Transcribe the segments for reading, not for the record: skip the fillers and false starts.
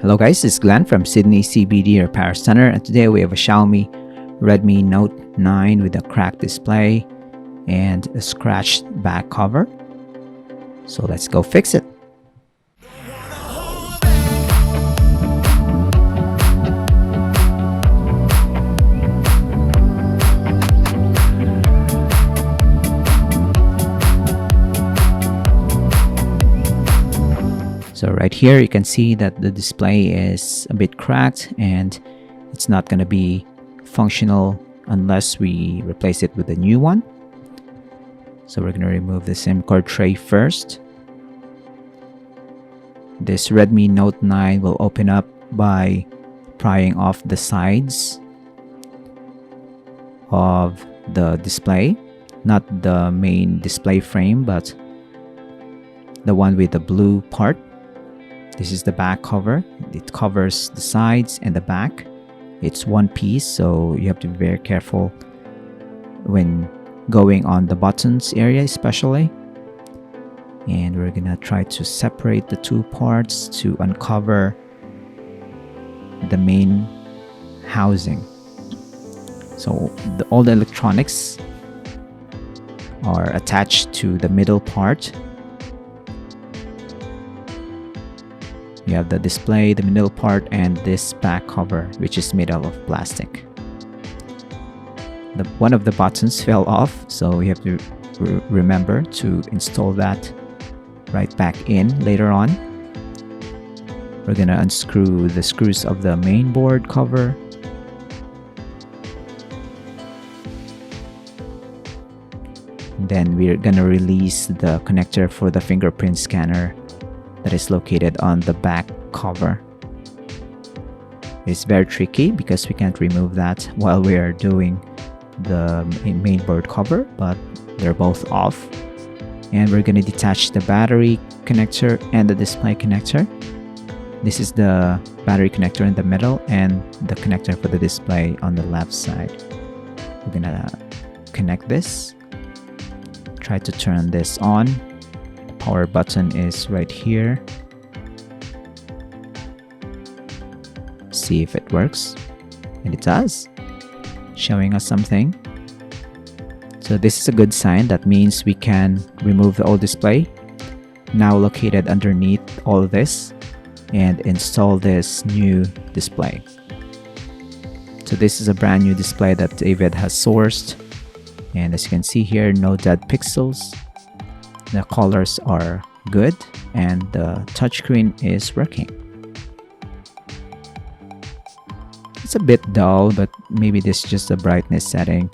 Hello guys, it's Glenn from Sydney CBD Repair Centre, and today we have a Xiaomi Redmi Note 9 with a cracked display and a scratched back cover. So let's go fix it. So right here you can see that the display is a bit cracked and it's not going to be functional unless we replace it with a new one. So we're going to remove the SIM card tray first. This Redmi Note 9 will open up by prying off the sides of the display, not the main display frame, but the one with the blue part. This is the back cover. It covers the sides and the back. It's one piece, so you have to be very careful when going on the buttons area especially. And we're gonna try to separate the two parts to uncover the main housing. So all the electronics are attached to the middle part. You have the display, the middle part, and this back cover, which is made out of plastic. One of the buttons fell off, so we have to remember to install that right back in later on. We're gonna unscrew the screws of the main board cover. Then we're gonna release the connector for the fingerprint scanner that is located on the back cover. It's very tricky because we can't remove that while we are doing the main board cover, but they're both off. And we're going to detach the battery connector and the display connector. This is the battery connector in the middle and the connector for the display on the left side. We're gonna connect this. Try to turn this on. Power button is right here. See if it works, and it does, showing us something. So this is a good sign. That means we can remove the old display, now located underneath all of this, and install this new display. So this is a brand new display that David has sourced, and as you can see here, no dead pixels. The colors are good and the touchscreen is working. It's a bit dull, but maybe this is just a brightness setting.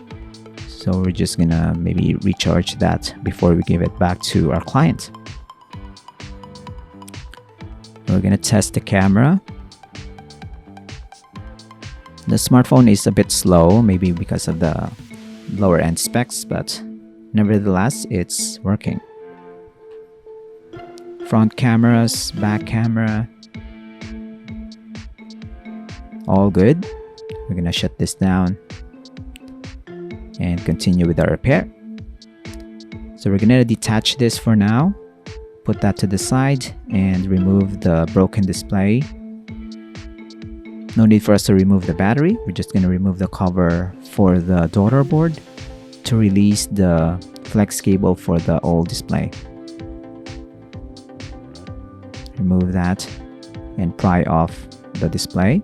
So we're just gonna maybe recharge that before we give it back to our client. We're gonna test the camera. The smartphone is a bit slow, maybe because of the lower end specs, but nevertheless, it's working. Front cameras, back camera, all good. We're gonna shut this down and continue with our repair. So we're gonna detach this for now, put that to the side, and remove the broken display. No need for us to remove the battery. We're just gonna remove the cover for the daughter board to release the flex cable for the old display. Remove that and pry off the display.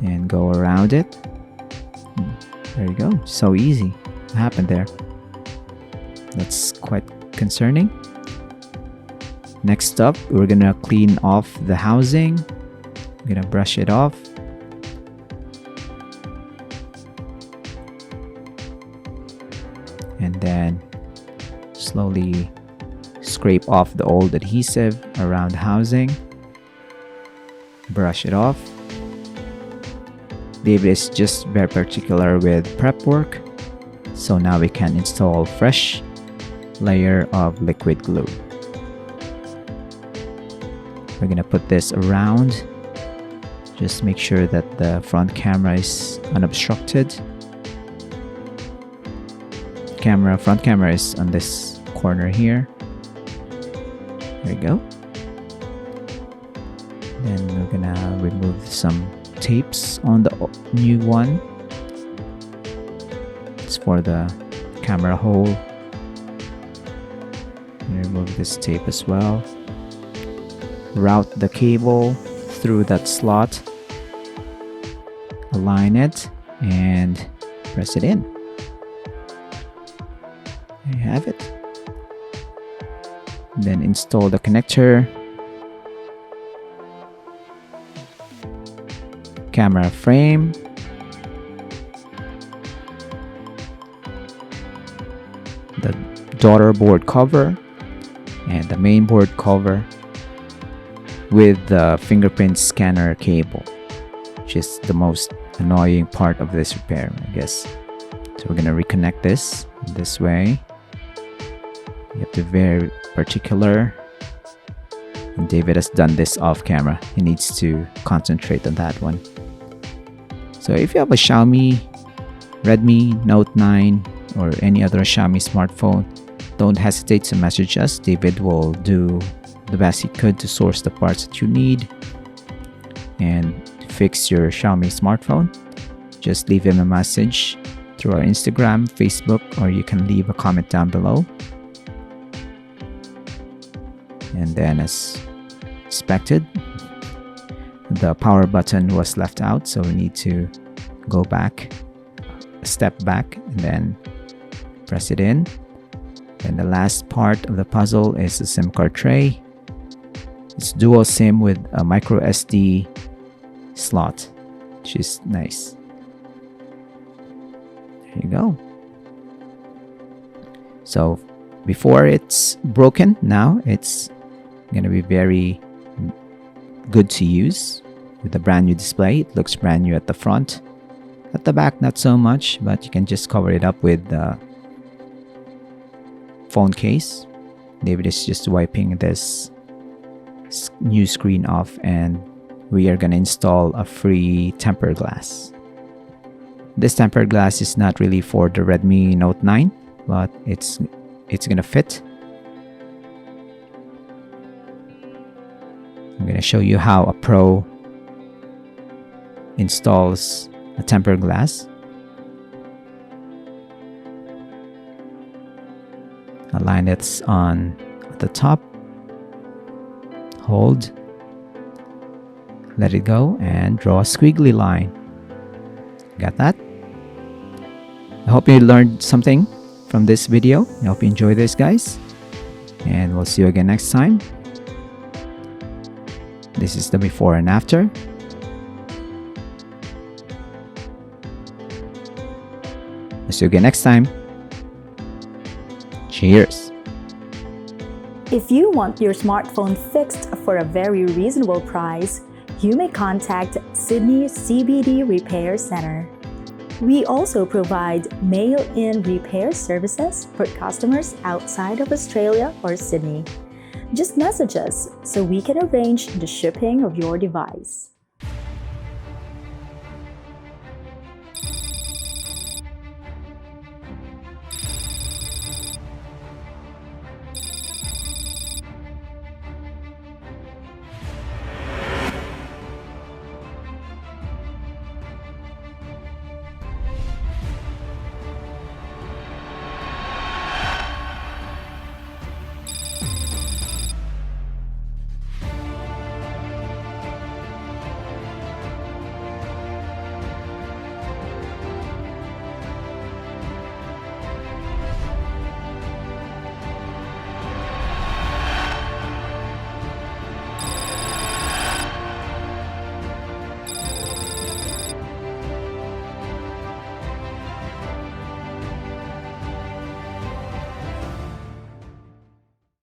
And go around it. There you go. So easy. What happened there? That's quite concerning. Next up, we're gonna clean off the housing. We're gonna brush it off. And then slowly scrape off the old adhesive around the housing. Brush it off. David is just very particular with prep work, so now we can install fresh layer of liquid glue. We're gonna put this around. Just make sure that the front camera is unobstructed. Front camera is on this corner here. There we go. Then we're gonna remove some tapes on the new one. It's for the camera hole. Remove this tape as well. Route the cable through that slot. Align it and press it in. There you have it. Then install the connector. Camera frame. The daughter board cover and the main board cover with the fingerprint scanner cable, which is the most annoying part of this repair, I guess. So we're gonna reconnect this way. You have to be very particular. And David has done this off camera. He needs to concentrate on that one. So if you have a Xiaomi Redmi Note 9 or any other Xiaomi smartphone, don't hesitate to message us. David will do the best he could to source the parts that you need and fix your Xiaomi smartphone. Just leave him a message through our Instagram, Facebook, or you can leave a comment down below. And then, as expected, the power button was left out, so we need to go back, a step back, and then press it in. And the last part of the puzzle is the SIM card tray. It's dual SIM with a micro SD slot, which is nice. There you go. So before it's broken, now it's gonna be very good to use with a brand new display. It looks brand new at the front. At the back, not so much, but you can just cover it up with the phone case. David is just wiping this new screen off, and we are gonna install a free tempered glass. This tempered glass is not really for the Redmi Note 9, but it's gonna fit. I'm gonna show you how a pro installs a tempered glass. Align it on the top, hold, let it go, and draw a squiggly line. Got that? I hope you learned something from this video. I hope you enjoy this, guys, and we'll see you again next time. This is the before and after. We'll see you again next time. Cheers! If you want your smartphone fixed for a very reasonable price, you may contact Sydney CBD Repair Centre. We also provide mail-in repair services for customers outside of Australia or Sydney. Just message us so we can arrange the shipping of your device.